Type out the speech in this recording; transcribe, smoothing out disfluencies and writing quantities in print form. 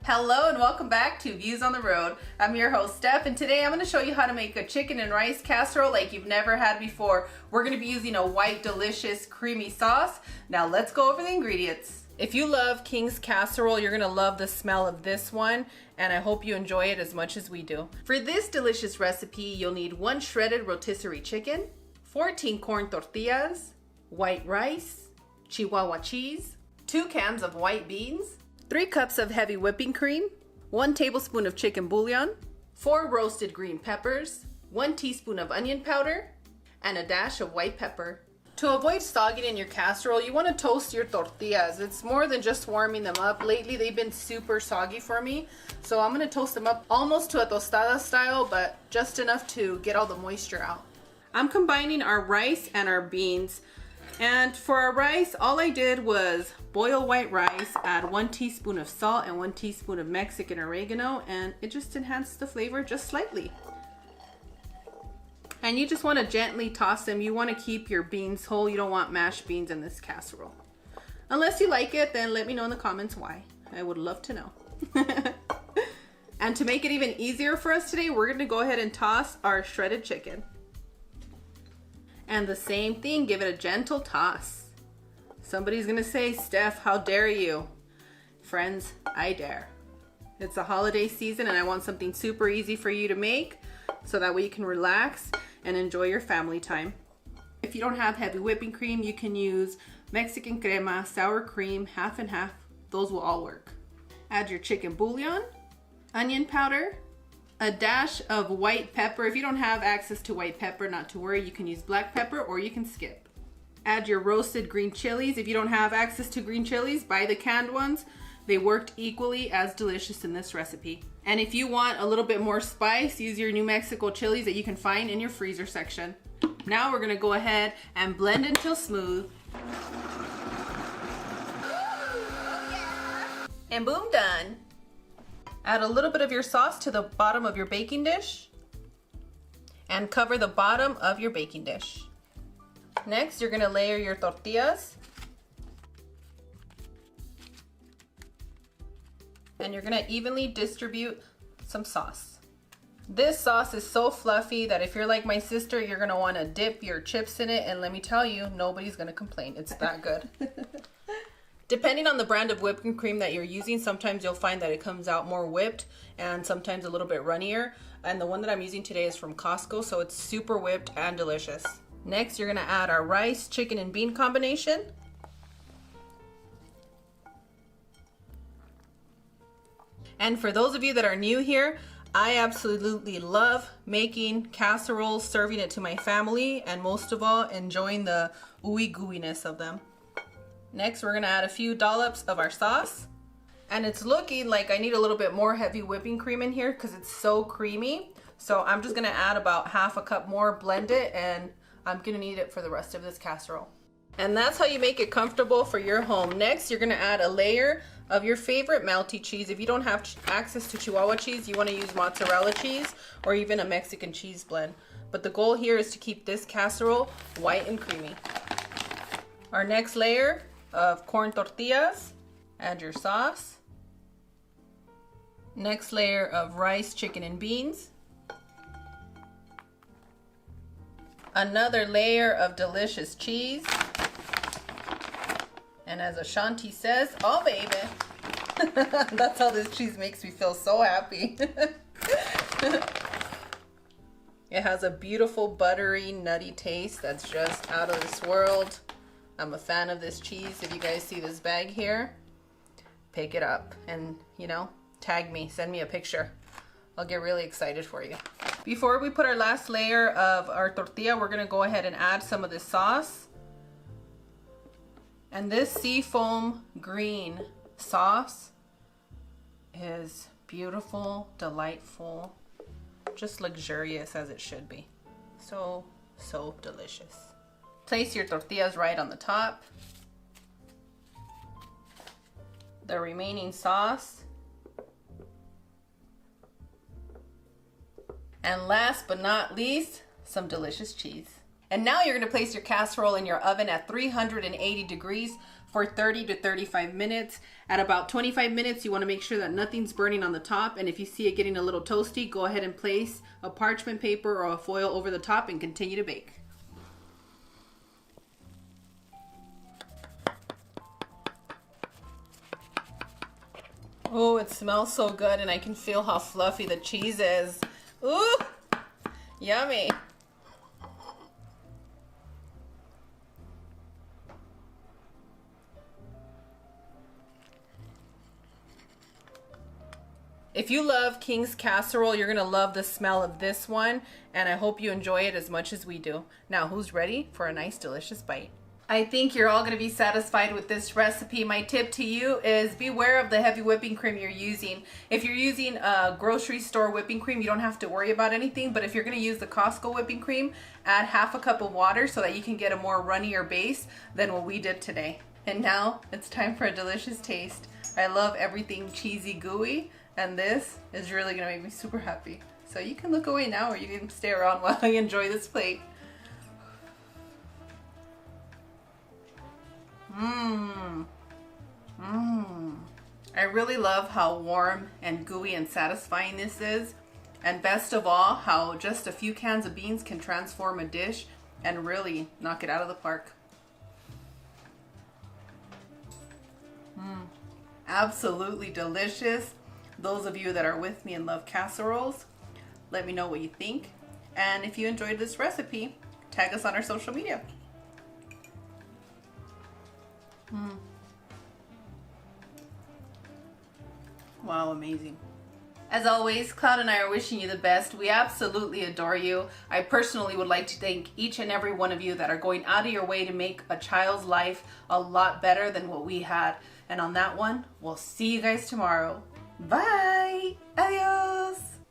Hello and welcome back to Views on the Road. I'm your host Steph, and today I'm going to show you how to make a chicken and rice casserole like you've never had before. We're going to be using a white delicious creamy sauce. Now let's go over the ingredients. If you love King's casserole, you're going to love the smell of this one, and I hope you enjoy it as much as we do. For this delicious recipe, you'll need 1 shredded rotisserie chicken, 14 corn tortillas, white rice, Chihuahua cheese, 2 cans of white beans, 3 cups of heavy whipping cream, 1 tablespoon of chicken bouillon, 4 roasted green peppers, 1 teaspoon of onion powder, and a dash of white pepper. To avoid sogging in your casserole, you want to toast your tortillas. It's more than just warming them up. Lately, they've been super soggy for me, so I'm going to toast them up almost to a tostada style, but just enough to get all the moisture out. I'm combining our rice and our beans. And for our rice, all I did was boil white rice, add 1 teaspoon of salt and 1 teaspoon of Mexican oregano, and it just enhanced the flavor just slightly. And you just want to gently toss them. You want to keep your beans whole. You don't want mashed beans in this casserole. Unless you like it, then let me know in the comments why. I would love to know. And to make it even easier for us today, we're going to go ahead and toss our shredded chicken. And the same thing, give it a gentle toss. Somebody's gonna say, Steph, how dare you? Friends, I dare. It's a holiday season and I want something super easy for you to make so that way you can relax and enjoy your family time. If you don't have heavy whipping cream, you can use Mexican crema, sour cream, half and half. Those will all work. Add your chicken bouillon, onion powder, a dash of white pepper. If you don't have access to white pepper, not to worry, you can use black pepper or you can skip. Add your roasted green chilies. If you don't have access to green chilies, buy the canned ones. They worked equally as delicious in this recipe. And if you want a little bit more spice, use your New Mexico chilies that you can find in your freezer section. Now we're gonna go ahead and blend until smooth. And boom, done. Add a little bit of your sauce to the bottom of your baking dish and cover the bottom of your baking dish. Next, you're gonna layer your tortillas and you're gonna evenly distribute some sauce. This sauce is so fluffy that if you're like my sister, you're gonna wanna dip your chips in it, and let me tell you, nobody's gonna complain. It's that good. Depending on the brand of whipping cream that you're using, sometimes you'll find that it comes out more whipped and sometimes a little bit runnier. And the one that I'm using today is from Costco, so it's super whipped and delicious. Next, you're gonna add our rice, chicken, and bean combination. And for those of you that are new here, I absolutely love making casseroles, serving it to my family, and most of all, enjoying the ooey gooiness of them. Next, we're gonna add a few dollops of our sauce. And it's looking like I need a little bit more heavy whipping cream in here because it's so creamy. So I'm just gonna add about half a cup more, blend it, and I'm gonna need it for the rest of this casserole. And that's how you make it comfortable for your home. Next, you're gonna add a layer of your favorite melty cheese. If you don't have access to Chihuahua cheese, you wanna use mozzarella cheese or even a Mexican cheese blend. But the goal here is to keep this casserole white and creamy. Our next layer of corn tortillas, add your sauce. Next layer of rice, chicken, and beans. Another layer of delicious cheese. And as Ashanti says, oh baby. That's how this cheese makes me feel so happy. It has a beautiful buttery, nutty taste that's just out of this world. I'm a fan of this cheese. If you guys see this bag here, pick it up and, you know, tag me, send me a picture. I'll get really excited for you. Before we put our last layer of our tortilla, we're gonna go ahead and add some of this sauce. And this seafoam green sauce is beautiful, delightful, just luxurious as it should be. So, so delicious. Place your tortillas right on the top. The remaining sauce. And last but not least, some delicious cheese. And now you're gonna place your casserole in your oven at 380 degrees for 30 to 35 minutes. At about 25 minutes, you wanna make sure that nothing's burning on the top. And if you see it getting a little toasty, go ahead and place a parchment paper or a foil over the top and continue to bake. Oh, it smells so good, and I can feel how fluffy the cheese is. Ooh, yummy. If you love King's casserole, you're gonna love the smell of this one, and I hope you enjoy it as much as we do. Now, who's ready for a nice, delicious bite? I think you're all gonna be satisfied with this recipe. My tip to you is beware of the heavy whipping cream you're using. If you're using a grocery store whipping cream, you don't have to worry about anything, but if you're gonna use the Costco whipping cream, add half a cup of water so that you can get a more runnier base than what we did today. And now it's time for a delicious taste. I love everything cheesy gooey, and this is really gonna make me super happy. So you can look away now, or you can stay around while I enjoy this plate. I really love how warm and gooey and satisfying this is. And best of all, how just a few cans of beans can transform a dish and really knock it out of the park. Absolutely delicious. Those of you that are with me and love casseroles, let me know what you think. And if you enjoyed this recipe, tag us on our social media. Wow, amazing. As always, Cloud and I are wishing you the best. We absolutely adore you. I personally would like to thank each and every one of you that are going out of your way to make a child's life a lot better than what we had. And on that one, we'll see you guys tomorrow. Bye!